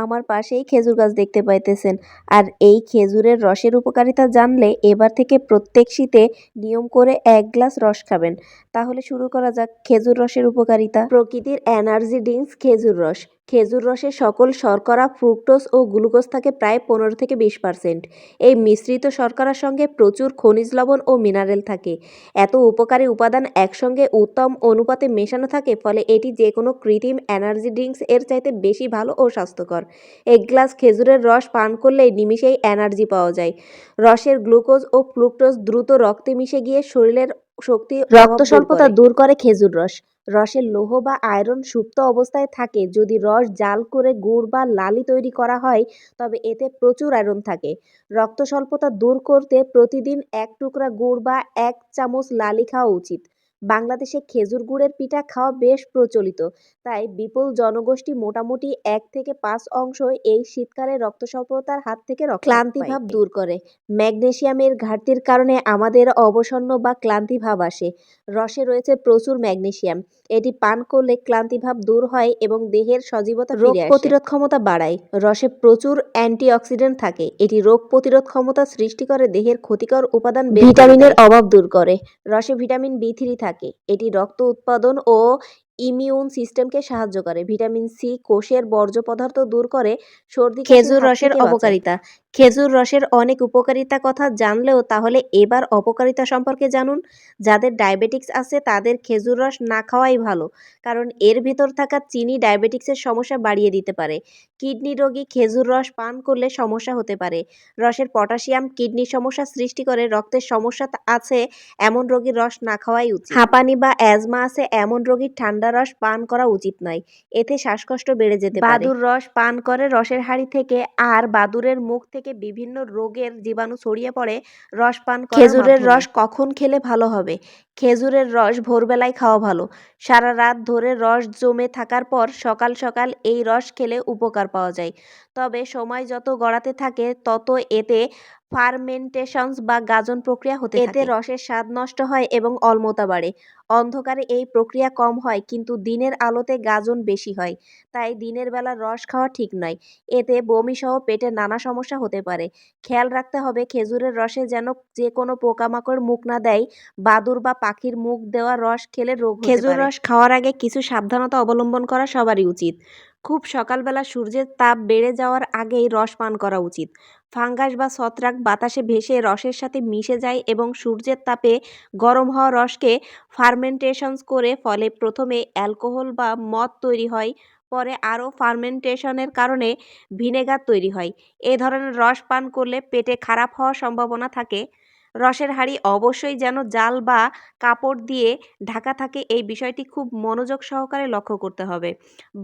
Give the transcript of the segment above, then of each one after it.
আমার পাশেই খেজুর গাছ দেখতে পাইতেছেন। আর এই খেজুরের রসের উপকারিতা জানলে এবার থেকে প্রত্যেক শীতে নিয়ম করে 1 গ্লাস রস খাবেন। তাহলে শুরু করা যাক খেজুর রসের উপকারিতা। প্রকৃতির এনার্জি ড্রিঙ্কস খেজুর রস। খেজুর রসে সকল শর্করা, ফ্রুক্টোজ ও গ্লুকোজ থাকে প্রায় 15-20%। এই মিশ্রিত শর্করার সঙ্গে প্রচুর খনিজ লবণ ও মিনারেল থাকে। এত উপকারী উপাদান একসঙ্গে উত্তম অনুপাতে মেশানো থাকে, ফলে এটি যে কোনো কৃত্রিম এনার্জি ড্রিঙ্কস এর চাইতে বেশি ভালো ও স্বাস্থ্যকর। 1 গ্লাস খেজুরের রস পান করলেই নিমিষেই এনার্জি পাওয়া যায়। রসের গ্লুকোজ ও ফ্রুক্টোজ দ্রুত রক্তে মিশে গিয়ে শরীরের শক্তি রক্ত স্বল্পতা দূর করে। খেজুর রস রসে লৌহ বা আয়রন সুপ্ত অবস্থায় থাকে। যদি রস জাল করে গুড় বা লালি তৈরি করা হয় তবে এতে প্রচুর আয়রন থাকে। রক্ত স্বল্পতা দূর করতে প্রতিদিন 1 টুকরা গুড় বা 1 চামচ লালি খাওয়া উচিত। বাংলাদেশে খেজুর গুড়ের পিঠা খাওয়া বেশ প্রচলিত, তাই বিপুল জনগোষ্ঠী মোটামুটি 1 থেকে 5 অংশ এই শীতকালে রক্ত স্বল্পতার হাত থেকে ক্লান্তি ভাব দূর করে। ম্যাগনেসিয়ামের ঘাটতির কারণে আমাদের অবসন্ন বা ক্লান্তি ভাব আসে। রসে রয়েছে প্রচুর ম্যাগনেসিয়াম। এটি পান করলে ক্লান্তি ভাব দূর হয় এবং দেহের সজীবতা ফিরে আসে। রোগ প্রতিরোধ ক্ষমতা বাড়ায়। রসে প্রচুর অ্যান্টিঅক্সিডেন্ট থাকে। এটি রোগ প্রতিরোধ ক্ষমতা সৃষ্টি করে, দেহের ক্ষতিকর উপাদান ভিটামিনের অভাব দূর করে। রসে ভিটামিন B3 থাকে। এটি রক্ত উৎপাদন ও ইমিউন সিস্টেমকে সাহায্য করে। ভিটামিন সি কোষের বর্জ্য পদার্থ দূর করে, সর্দি খেজুর রসের অপকারিতা। খেজুর রসের অনেক উপকারিতা কথা জানলেও তাহলে এবার অপকারিতা সম্পর্কে জানুন। যাদের ডায়াবেটিক্স আছে তাদের খেজুর রস না খাওয়াই ভালো, কারণ এর ভিতর থাকা চিনি ডায়াবেটিক্সের সমস্যা বাড়িয়ে দিতে পারে। কিডনি রোগী খেজুর রস পান করলে সমস্যা হতে পারে। রসের পটাশিয়াম কিডনির সমস্যা সৃষ্টি করে। রক্তের সমস্যা আছে এমন রোগীর রস না খাওয়াই উচিত। হাঁপানি বা অ্যাজমা আছে এমন রোগীর ঠান্ডা রস পান করা উচিত নয়, এতে শ্বাসকষ্ট বেড়ে যেতে পারে। বাদুর রস পান করে রসের হাঁড়ি থেকে, আর বাদুরের মুখ থেকে বিভিন্ন রোগের জীবাণু ছড়িয়ে পড়ে রস পান করার মাধ্যমে। খেজুরের রস কখন খেলে ভালো হবে? খেজুরের রস ভোরবেলায় খাওয়া ভালো। সারা রাত ধরে রস জমে থাকার পর সকাল সকাল এই রস খেলে উপকার পাওয়া যায়। তবে সময় যত গড়াতে থাকে তত এতে ফার্মেন্টেশনস বা গাজন প্রক্রিয়া হতে থাকে। এতে রসের স্বাদ নষ্ট হয় এবং অম্লতা বাড়ে। অন্ধকারে এই প্রক্রিয়া কম হয়, কিন্তু দিনের আলোতে গাজন বেশি হয়। তাই দিনের বেলা রস খাওয়া ঠিক নয়। এতে বমি সহ পেটের নানা সমস্যা হতে পারে। খেয়াল রাখতে হবে খেজুরের রসে যেন যে কোনো পোকামাকড় মুখ না দেয়। বাদুর বা পাখির মুখ দেওয়া রস খেলে রোগ হতে পারে। খেজুর রস খাওয়ার আগে কিছু সাবধানতা অবলম্বন করা সবারই উচিত। খুব সকালবেলা সূর্যের তাপ বেড়ে যাওয়ার আগেই রস পান করা উচিত। ফাঙ্গাস বা ছত্রাক বাতাসে ভেসে রসের সাথে মিশে যায় এবং সূর্যের তাপে গরম হওয়া রসকে ফার্মেন্টেশনস করে, ফলে প্রথমে অ্যালকোহল বা মদ তৈরি হয়, পরে আরও ফার্মেন্টেশনের কারণে ভিনেগার তৈরি হয়। এ ধরনের রস পান করলে পেটে খারাপ হওয়ার সম্ভাবনা থাকে। রসের হাঁড়ি অবশ্যই যেন জাল বা কাপড় দিয়ে ঢাকা থাকে, এই বিষয়টি খুব মনোযোগ সহকারে লক্ষ্য করতে হবে।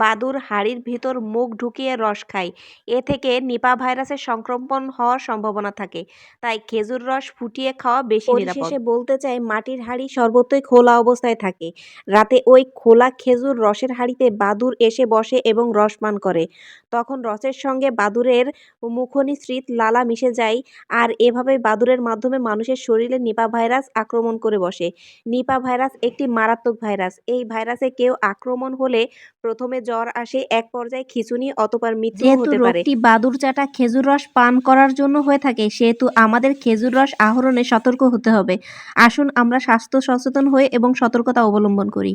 বাদুর হাঁড়ির ভিতর মুখ ঢুকিয়ে রস খায়, এ থেকে নিপা ভাইরাসের সংক্রমণ হওয়ার সম্ভাবনা থাকে। তাই খেজুর রস ফুটিয়ে খাওয়া বেশি নিরাপদ। পরিশেষে বলতে চাই, মাটির হাঁড়ি সর্বত্রই খোলা অবস্থায় থাকে। রাতে ওই খোলা খেজুর রসের হাঁড়িতে বাদুর এসে বসে এবং রস পান করে। তখন রসের সঙ্গে বাদুরের মুখনিসৃত লালা মিশে যায়, আর এভাবে বাদুরের মাধ্যমে মানুষের শরীরে নিপা ভাইরাস আক্রমণ করে বসে। নিপা ভাইরাস একটি মারাত্মক ভাইরাস। এই ভাইরাসে কেউ আক্রমণ হলে প্রথমে জ্বর আসে, এক পর্যায়ে খিঁচুনি, অতঃপর মৃত্যু হতে পারে। রোগটি বাদুর চাটা খেজুর রস পান করার জন্য হয়ে থাকে, সেহেতু আমাদের খেজুর রস আহরণে সতর্ক হতে হবে। আসুন আমরা স্বাস্থ্য সচেতন হই এবং সতর্কতা অবলম্বন করি।